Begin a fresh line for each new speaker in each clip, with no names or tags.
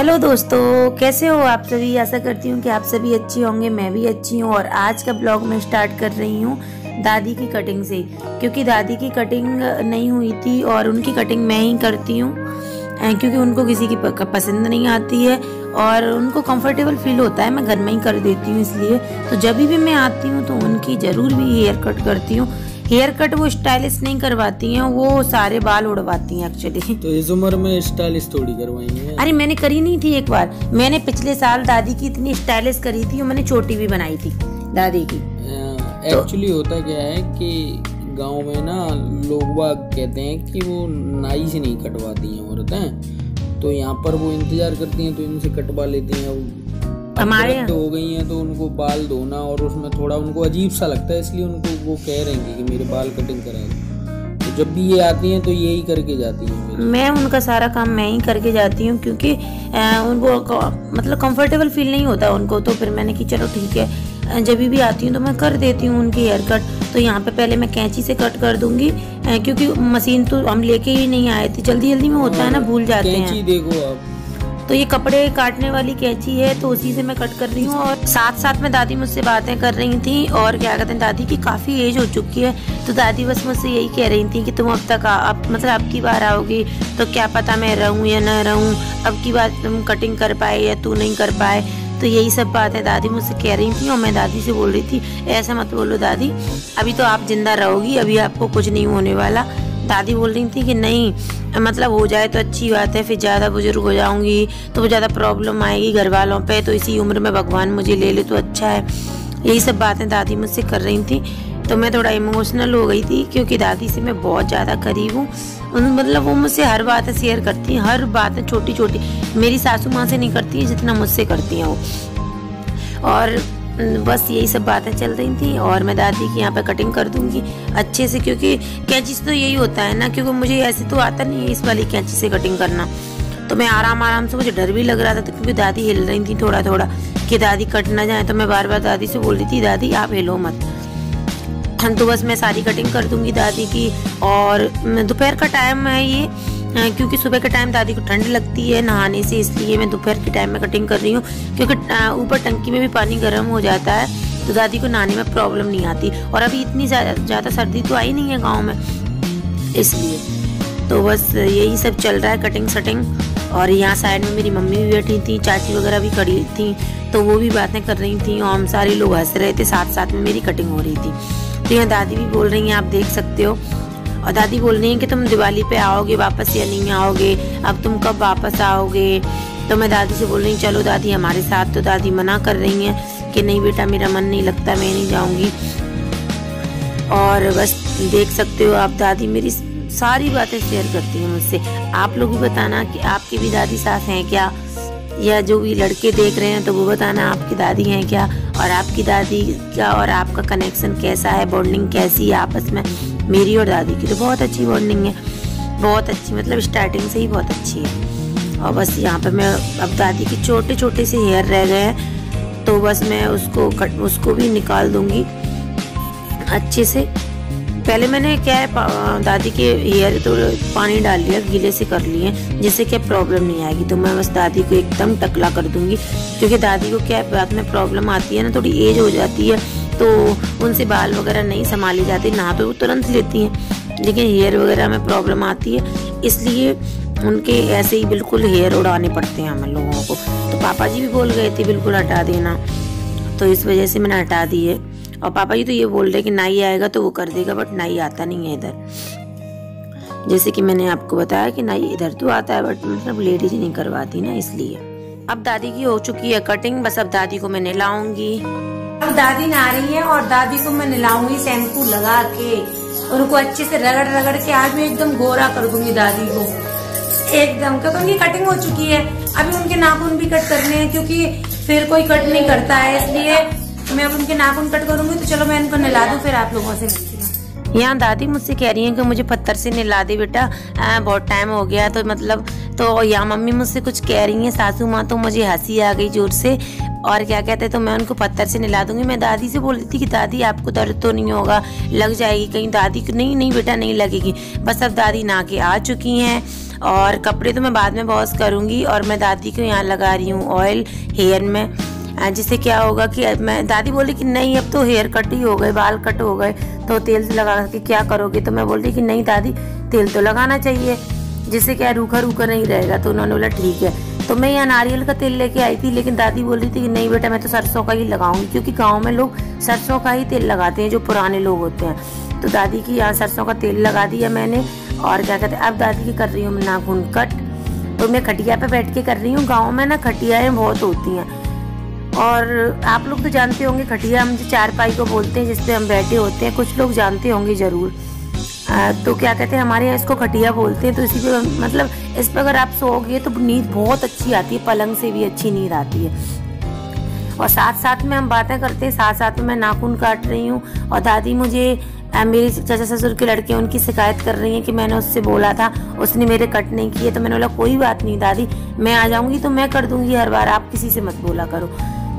Hello दोस्तों, कैसे हो आप सभी। आशा करती हूँ कि आप सभी अच्छी होंगे। मैं भी अच्छी हूँ और आज का ब्लॉग मैं स्टार्ट कर रही हूँ दादी की कटिंग से, क्योंकि दादी की कटिंग नहीं हुई थी और उनकी कटिंग मैं ही करती हूँ, क्योंकि उनको किसी की पसंद नहीं आती है और उनको कंफर्टेबल फील होता है। मैं घर में ही कर देती हूँ, इसलिए तो जब भी मैं आती हूँ तो उनकी ज़रूर भी हेयर कट करती हूँ। हेयर कट वो स्टाइलिश नहीं करवाती हैं, वो सारे बाल उड़वाती हैं एक्चुअली।
तो इस उम्र में स्टाइलिश थोड़ी करवाई है।
अरे मैंने करी नहीं थी एक बार, मैंने पिछले साल दादी की इतनी स्टाइलिश करी थी और मैंने चोटी भी बनाई थी दादी की।
एक्चुअली होता क्या है कि गांव में ना लोग बाग कहते हैं कि वो नाई से नहीं कटवाती हैं औरतें, तो यहाँ पर वो इंतजार करती हैं तो इनसे कटवा लेती हैं।
हमारे
हो गई हैं तो उनको बाल धोना और उसमें थोड़ा उनको अजीब सा लगता है, इसलिए उनको वो कह रहे हैं कि मेरे बाल कटिंग करा दो। तो जब भी ये आती हैं तो यही करके जाती हैं।
मैं उनका सारा काम मैं ही करके जाती हूँ, क्योंकि उनको मतलब कंफर्टेबल फील नहीं होता उनको। तो फिर मैंने कि चलो ठीक है, जब भी आती हूँ तो मैं कर देती हूँ उनकी हेयर कट। तो यहाँ पे पहले मैं कैंची से कट कर दूंगी, क्योंकि मशीन तो हम लेके ही नहीं आए थे, जल्दी जल्दी में होता है ना, भूल जाते हैं।
कैंची देखो आप,
तो ये कपड़े काटने वाली कैंची है, तो उसी से मैं कट कर रही हूँ। और साथ साथ में दादी मुझसे बातें कर रही थी और क्या कहते हैं, दादी की काफ़ी एज हो चुकी है, तो दादी बस मुझसे यही कह रही थी कि तुम अब तक मतलब अब की बार आओगी तो क्या पता मैं रहूँ या ना रहूँ, अब की बार तुम कटिंग कर पाए या तू नहीं कर पाए। तो यही सब बातें दादी मुझसे कह रही थी और मैं दादी से बोल रही थी ऐसा मत बोलो दादी, अभी तो आप जिंदा रहोगी, अभी आपको कुछ नहीं होने वाला। दादी बोल रही थी कि नहीं, मतलब हो जाए तो अच्छी बात है, फिर ज़्यादा बुजुर्ग हो जाऊंगी तो ज़्यादा प्रॉब्लम आएगी घर वालों पे, तो इसी उम्र में भगवान मुझे ले ले तो अच्छा है। यही सब बातें दादी मुझसे कर रही थी, तो मैं थोड़ा इमोशनल हो गई थी, क्योंकि दादी से मैं बहुत ज़्यादा करीब हूँ। मतलब वो मुझसे हर बात शेयर करती हैं, हर बात छोटी छोटी, मेरी सासू माँ से नहीं करती है जितना मुझसे करती हैं वो। और बस यही सब बातें चल रही थी और मैं दादी की यहाँ पे कटिंग कर दूंगी अच्छे से, क्योंकि कैंची से तो यही होता है ना, क्योंकि मुझे ऐसे तो आता नहीं है इस वाली कैंची से कटिंग करना। तो मैं आराम से, मुझे डर भी लग रहा था तो, क्योंकि दादी हिल रही थी थोड़ा थोड़ा कि दादी कट ना जाए, तो मैं बार बार दादी से बोल रही थी दादी आप हिलो मत। तो बस मैं सारी कटिंग कर दूंगी दादी की। और दोपहर का टाइम है ये, क्योंकि सुबह के टाइम दादी को ठंड लगती है नहाने से, इसलिए मैं दोपहर के टाइम में कटिंग कर रही हूँ, क्योंकि ऊपर टंकी में भी पानी गर्म हो जाता है तो दादी को नहाने में प्रॉब्लम नहीं आती। और अभी इतनी ज़्यादा सर्दी तो आई नहीं है गाँव में, इसलिए तो बस यही सब चल रहा है कटिंग शटिंग। और यहाँ साइड में मेरी मम्मी भी बैठी थी, चाची वगैरह भी खड़ी थी, तो वो भी बातें कर रही थी और हम सारे लोग हंस रहे थे, साथ साथ में मेरी कटिंग हो रही थी। तो यहाँ दादी भी बोल रही हैं, आप देख सकते हो। और दादी बोल रही हैं कि तुम दिवाली पे आओगे वापस या नहीं आओगे, अब तुम कब वापस आओगे। तो मैं दादी से बोल रही हूँ चलो दादी हमारे साथ, तो दादी मना कर रही हैं कि नहीं बेटा मेरा मन नहीं लगता, मैं नहीं जाऊँगी। और बस देख सकते हो आप, दादी मेरी सारी बातें शेयर करती हैं मुझसे। आप लोग भी बताना कि आपकी भी दादी सास हैं क्या, या जो भी लड़के देख रहे हैं तो वो बताना आपकी दादी हैं क्या, और आपकी दादी का और आपका कनेक्शन कैसा है, बॉन्डिंग कैसी है आपस में। मेरी और दादी की तो बहुत अच्छी बॉन्डिंग है, बहुत अच्छी, मतलब स्टार्टिंग से ही बहुत अच्छी है। और बस यहाँ पे मैं अब दादी के छोटे छोटे से हेयर रह गए हैं, तो बस मैं उसको भी निकाल दूंगी अच्छे से। पहले मैंने क्या है, दादी के हेयर तो पानी डाल लिया, गीले से कर लिए, जिससे क्या प्रॉब्लम नहीं आएगी। तो मैं बस दादी को एकदम टकला कर दूंगी, क्योंकि दादी को क्या बाद में प्रॉब्लम आती है ना, थोड़ी एज हो जाती है तो उनसे बाल वगैरह नहीं संभाली जाती, ना तो वो तुरंत लेती हैं, लेकिन हेयर वगैरह में प्रॉब्लम आती है, इसलिए उनके ऐसे ही बिल्कुल हेयर उड़ाने पड़ते हैं हम लोगों को। तो पापा जी भी बोल गए थे बिल्कुल हटा देना, तो इस वजह से मैंने हटा दी है। और पापा जी तो ये बोल रहे कि नाई आएगा तो वो कर देगा, बट नाई आता नहीं है इधर। जैसे कि मैंने आपको बताया कि नाई इधर तो आता है, बट मतलब लेडीज नहीं करवाती ना, इसलिए। अब दादी की हो चुकी है कटिंग, बस अब दादी को मैं नहलाऊंगी। अब दादी नहा रही है और दादी को मैं नहलाऊंगी शैम्पू लगा के, उनको अच्छे से रगड़ के आज मैं एकदम गोरा कर दूंगी दादी को एकदम, क्योंकि उनकी कटिंग हो चुकी है। अभी उनके नाखून भी कट करने हैं, क्योंकि फिर कोई कट नहीं करता है, इसलिए मैं अब उनके नाखून कट करूंगी। तो चलो मैं इनको नहला दूं, फिर आप लोगों से मिलती हूँ। यहाँ दादी मुझसे कह रही है कि मुझे पत्थर से नहला दे बेटा, बहुत टाइम हो गया, तो मतलब तो यहाँ मम्मी मुझसे कुछ कह रही है, सासू माँ, तो मुझे हंसी आ गई जोर से। और क्या कहते हैं, तो मैं उनको पत्थर से नहला दूंगी। मैं दादी से बोल रही थी कि दादी आपको दर्द तो नहीं होगा, लग जाएगी कहीं, दादी को नहीं बेटा नहीं लगेगी। बस अब दादी नहा के आ चुकी हैं और कपड़े तो मैं बाद में वॉश करूँगी। और मैं दादी को यहाँ लगा रही हूँ ऑयल हेयर में, जिससे क्या होगा कि मैं दादी बोली कि नहीं अब तो हेयर कट ही हो गए, बाल कट हो गए, तो तेल से लगा के क्या करोगे। तो मैं बोल रही कि नहीं दादी तेल तो लगाना चाहिए, जिससे क्या रूखा रूखा नहीं रहेगा। तो उन्होंने बोला ठीक है। तो मैं यहाँ नारियल का तेल लेके आई थी, लेकिन दादी बोल रही थी कि नहीं बेटा मैं तो सरसों का ही लगाऊंगी, क्योंकि गाँव में लोग सरसों का ही तेल लगाते हैं जो पुराने लोग होते हैं। तो दादी की यहाँ सरसों का तेल लगा दिया मैंने। और क्या कहते हैं अब दादी की कर रही हूँ नाखून कट। तो मैं खटिया पे बैठ के कर रही हूँ। गाँव में ना खटियाएँ बहुत होती हैं, और आप लोग तो जानते होंगे खटिया हम चारपाई को बोलते हैं जिसपे हम बैठे होते हैं, कुछ लोग जानते होंगे जरूर। तो क्या कहते हैं हमारे यहाँ इसको खटिया बोलते हैं। तो इसी पे मतलब इस पर अगर आप सोओगे तो नींद बहुत अच्छी आती है, पलंग से भी अच्छी नींद आती है। और साथ साथ में हम बातें करते हैं, साथ साथ में मैं नाखून काट रही हूँ। और दादी मुझे मेरे चाचा ससुर के लड़के उनकी शिकायत कर रही हैं कि मैंने उससे बोला था, उसने मेरे कट नहीं किए। तो मैंने बोला कोई बात नहीं दादी, मैं आ जाऊंगी तो मैं कर दूंगी हर बार, आप किसी से मत बोला करो।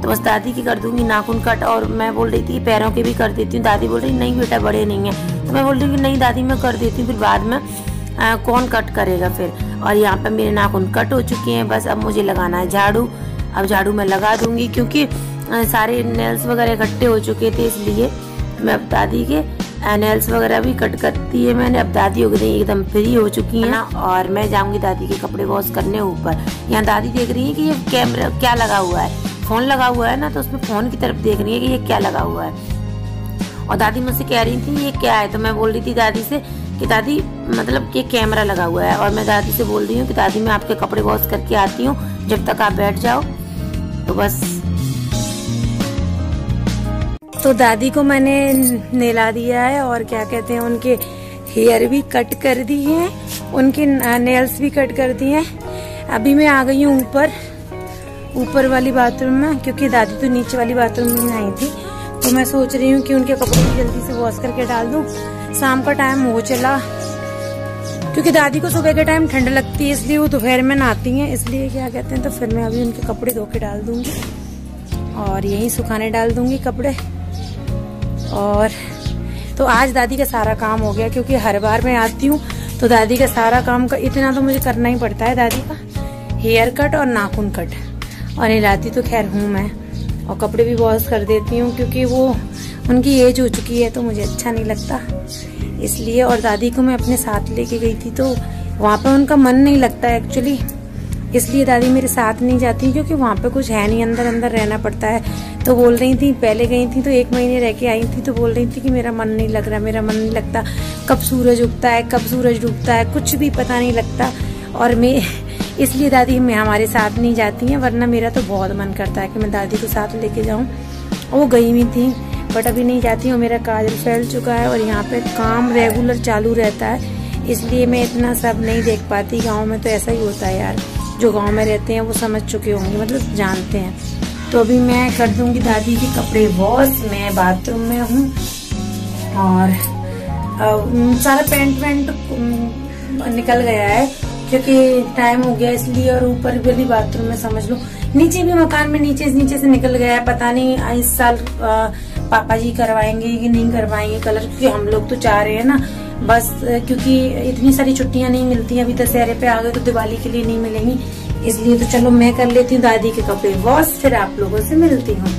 तो बस दादी की कर दूंगी नाखून कट। और मैं बोल रही थी कि पैरों के भी कर देती हूँ। दादी बोल रही नहीं बेटा बड़े नहीं है। तो मैं बोल रही हूँ कि नहीं दादी मैं कर देती हूँ, फिर बाद में कौन कट करेगा फिर। और यहाँ पे मेरे नाखून कट हो चुके हैं, बस अब मुझे लगाना है झाड़ू। अब झाड़ू मैं लगा दूंगी क्योंकि सारे नेल्स वगैरह इकट्ठे हो चुके थे, इसलिए मैं अब दादी के नेल्स वगैरह भी कट करती है मैंने। अब दादी हो गई एकदम फ्री हो चुकी है ना। और मैं जाऊंगी दादी के कपड़े वॉश करने ऊपर। यहाँ दादी देख रही है कि ये कैमरा क्या लगा हुआ है, फोन लगा हुआ है ना, तो उसमें फोन की तरफ देख रही है कि ये क्या लगा हुआ है। और दादी मुझसे कह रही थी ये क्या है। तो मैं बोल रही थी दादी से कि दादी मतलब ये कैमरा लगा हुआ है। और मैं दादी से बोल रही हूँ कि दादी मैं आपके कपड़े वॉश करके आती हूँ, जब तक आप बैठ जाओ। तो बस तो दादी को मैंने नहला दिया है और क्या कहते हैं उनके हेयर भी कट कर दिए हैं, उनके नेल्स भी कट कर दिए हैं। अभी मैं आ गई हूँ ऊपर वाली बाथरूम में, क्योंकि दादी तो नीचे वाली बाथरूम में आई थी। तो मैं सोच रही हूँ कि उनके कपड़े जल्दी से वॉश करके डाल दूँ। शाम का टाइम हो चला, क्योंकि दादी को सुबह के टाइम ठंड लगती है, इसलिए वो दोपहर में नहाती हैं, इसलिए क्या कहते हैं। तो फिर मैं अभी उनके कपड़े धो के डाल दूंगी और यहीं सुखाने डाल दूंगी कपड़े। और तो आज दादी का सारा काम हो गया, क्योंकि हर बार मैं आती हूँ तो दादी का सारा काम का इतना तो मुझे करना ही पड़ता है। दादी का हेयर कट और नाखून कट, और नहलाती तो खैर हूँ मैं, और कपड़े भी वॉश कर देती हूँ, क्योंकि वो उनकी एज हो चुकी है तो मुझे अच्छा नहीं लगता इसलिए। और दादी को मैं अपने साथ लेके गई थी, तो वहाँ पे उनका मन नहीं लगता एक्चुअली, इसलिए दादी मेरे साथ नहीं जाती, क्योंकि वहाँ पे कुछ है नहीं, अंदर अंदर रहना पड़ता है। तो बोल रही थी, पहले गई थी तो 1 महीने रह के आई थी, तो बोल रही थी कि मेरा मन नहीं लग रहा, मेरा मन नहीं लगता, कब सूरज उगता है कब सूरज डूबता है कुछ भी पता नहीं लगता। और मैं इसलिए दादी मैं हमारे साथ नहीं जाती हैं, वरना मेरा तो बहुत मन करता है कि मैं दादी को साथ लेके जाऊँ। वो गई हुई थी बट अभी नहीं जाती हूँ, मेरा काजल फैल चुका है और यहाँ पे काम रेगुलर चालू रहता है, इसलिए मैं इतना सब नहीं देख पाती। गाँव में तो ऐसा ही होता है यार, जो गांव में रहते हैं वो समझ चुके होंगे, मतलब जानते हैं। तो अभी मैं कर दूंगी दादी के कपड़े वॉश। मैं बाथरूम में हूँ और सारा पेंट वेंट निकल गया है, क्योंकि टाइम हो गया इसलिए। और ऊपर भी बाथरूम में समझ लो, नीचे भी मकान में नीचे से निकल गया है। पता नहीं इस साल पापा जी करवाएंगे कि नहीं करवाएंगे कलर, क्योंकि हम लोग तो चाह रहे हैं ना बस, क्योंकि इतनी सारी छुट्टियां नहीं मिलती, अभी दशहरे पे आ गए तो दिवाली के लिए नहीं मिलेंगी, इसलिए तो चलो मैं कर लेती हूँ दादी के कपड़े वॉश, फिर आप लोगों से मिलती हूँ।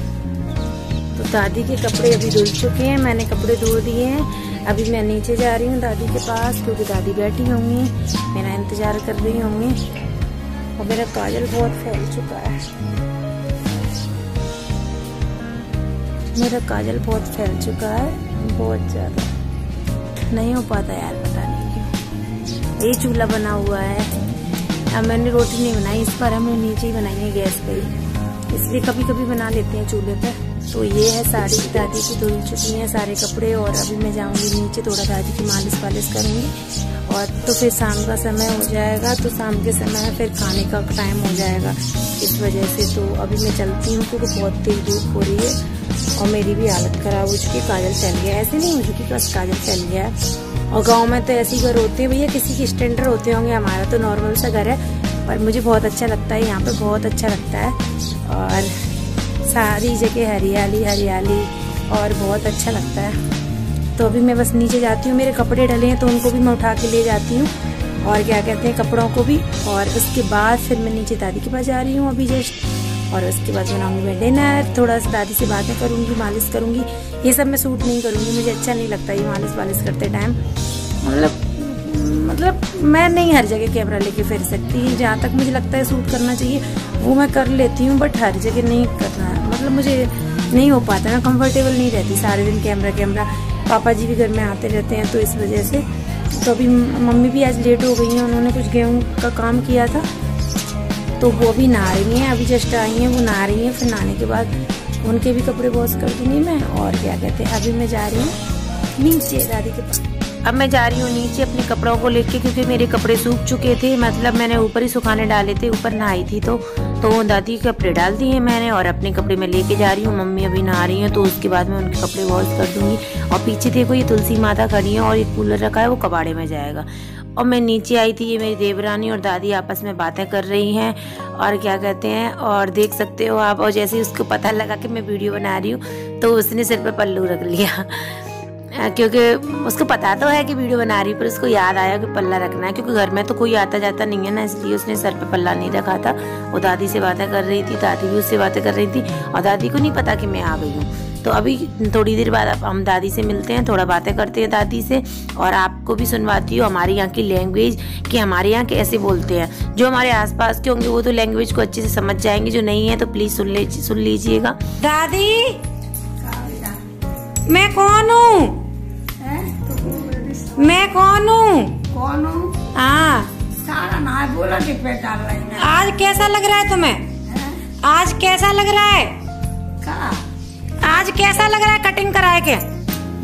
तो दादी के कपड़े अभी धुल चुके हैं, मैंने कपड़े धो दिए हैं। अभी मैं नीचे जा रही हूँ दादी के पास, क्योंकि दादी बैठी होंगी, मेरा इंतजार कर रही होंगी। और मेरा काजल बहुत फैल चुका है, मेरा काजल बहुत फैल चुका है, बहुत ज्यादा नहीं हो पाता यार, पता नहीं क्यों। ये चूल्हा बना हुआ है, अब मैंने रोटी नहीं बनाई, इस बार हमने नीचे ही बनाई है गैस पे ही, इसलिए कभी कभी बना लेते हैं चूल्हे पर। तो ये है साड़ी दादी की धुल चुकी हैं सारे कपड़े, और अभी मैं जाऊंगी नीचे, थोड़ा दादी की मालिश वालिश करूंगी, और तो फिर शाम का समय हो जाएगा। तो शाम के समय में फिर खाने का टाइम हो जाएगा, इस वजह से तो अभी मैं चलती हूँ, क्योंकि बहुत तेज धूप हो रही है और मेरी भी हालत खराब हो चुकी है। काजल फैल गया, ऐसे नहीं हो चुकी, बस काजल फैल गया है। और गांव में तो ऐसे ही घर होते हैं भैया, किसी के स्टैंडर्ड होते होंगे, हमारा तो नॉर्मल सा घर है, पर मुझे बहुत अच्छा लगता है, यहाँ पे बहुत अच्छा लगता है। और सारी जगह हरियाली हरियाली और बहुत अच्छा लगता है। तो अभी मैं बस नीचे जाती हूँ, मेरे कपड़े डले हैं तो उनको भी मैं उठा के ले जाती हूँ, और क्या कहते हैं कपड़ों को भी। और उसके बाद फिर मैं नीचे दादी के पास जा रही हूँ अभी जस्ट। और उसके बाद बनाऊंगी मैं डिनर, थोड़ा सा दादी से बातें करूंगी, मालिश करूंगी। ये सब मैं शूट नहीं करूंगी, मुझे अच्छा नहीं लगता ये मालिश वालिश करते टाइम। मतलब मैं नहीं हर जगह कैमरा लेके फिर सकती। जहाँ तक मुझे लगता है शूट करना चाहिए वो मैं कर लेती हूँ, बट हर जगह नहीं करना है। मतलब मुझे नहीं हो पाता, मैं कंफर्टेबल नहीं रहती सारे दिन कैमरा। पापा जी भी घर में आते रहते हैं तो इस वजह से। तो अभी मम्मी भी आज लेट हो गई हैं, उन्होंने कुछ गेहूँ का काम किया था तो वो भी नहा रही हैं। अभी जस्ट आई हैं, वो नहा रही हैं। फिर नहाने के बाद उनके भी कपड़े वॉश कर दूंगी मैं। और क्या कहते हैं अभी मैं जा रही हूँ नीचे दादी के पास। अब मैं जा रही हूँ नीचे अपने कपड़ों को लेके, क्योंकि मेरे कपड़े सूख चुके थे। मतलब मैंने ऊपर ही सुखाने डाले थे, ऊपर नहाई थी तो दादी के कपड़े डाल दिए मैंने और अपने कपड़े में लेके जा रही हूँ। मम्मी अभी नहा रही हैं तो उसके बाद मैं उनके कपड़े वॉश कर दूंगी। और पीछे देखो ये तुलसी माता खड़ी है और ये कूलर रखा है, वो कबाड़े में जाएगा। और मैं नीचे आई थी, ये मेरी देवरानी और दादी आपस में बातें कर रही हैं और क्या कहते हैं, और देख सकते हो आप। और जैसे ही उसको पता लगा कि मैं वीडियो बना रही हूँ तो उसने सिर पर पल्लू रख लिया क्योंकि उसको पता तो है कि वीडियो बना रही, पर उसको याद आया कि पल्ला रखना है, क्योंकि घर में तो कोई आता जाता नहीं है ना, इसलिए उसने सर पे पल्ला नहीं रखा था। वो दादी से बातें कर रही थी, दादी भी उससे बातें कर रही थी और दादी को नहीं पता कि मैं आ गई हूँ। तो अभी थोड़ी देर बाद हम दादी से मिलते हैं, थोड़ा बातें करते हैं दादी से और आपको भी सुनवाती हूँ हमारे यहाँ की लैंग्वेज कि हमारे यहाँ कैसे बोलते हैं। जो हमारे आसपास के होंगे वो तो लैंग्वेज को अच्छे से समझ जाएंगे, जो नहीं है तो प्लीज सुन लीजिएगा। दादी मैं कौन हूँ? मैं कौन हूँ? हाँ
सारा ना बोला कि पेट डाल रही है।
आज कैसा लग रहा है तुम्हें? आज कैसा लग रहा है?
का
आज कैसा लग रहा है कटिंग कराए के?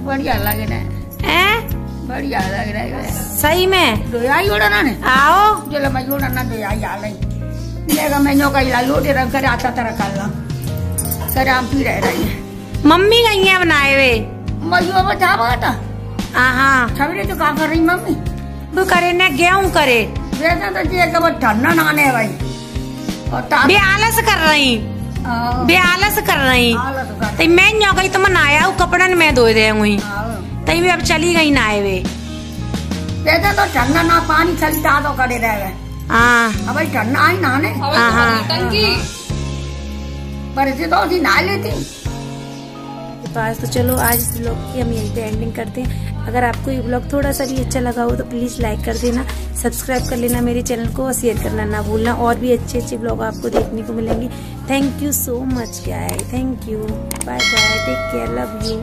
बढ़िया लग रहा है, बढ़िया लग रहा है
सही में।
दोयाई उड़ना ने
आओ
जो मैं उड़ना दोयाई आ रही लेगा मैं नो कई लोटे रंग कर आता तरह कर ला कर आम पी रही है।
मम्मी गई है बनाए हुए
मयूआ बता बाता।
हाँ
छवरे तो का कर रही मम्मी?
वो करे ना गेहूं करे।
वैसे तो जी एकदम ठंडा नहाने भाई और
बे आलस कर रही, बे आलस कर रही। तई मैं न गई तो मैं आया हूँ कपड़न में धो दे हुई तई भी अब चली गई नहाए वे।
वैसे तो ठंडा ना पानी चलता तो करे रहे।
हाँ
अब ठंडा आई नहाने।
हाँ
पर इसे तो नहा लेती
पास। तो चलो आज इस ब्लॉग की हम यहीं पे एंडिंग करते हैं। अगर आपको ये ब्लॉग थोड़ा सा भी अच्छा लगा हो तो प्लीज़ लाइक कर देना, सब्सक्राइब कर लेना मेरे चैनल को और शेयर करना ना भूलना। और भी अच्छे अच्छे ब्लॉग आपको देखने को मिलेंगे। Thank you so much guys, thank you, bye bye, take care, love you.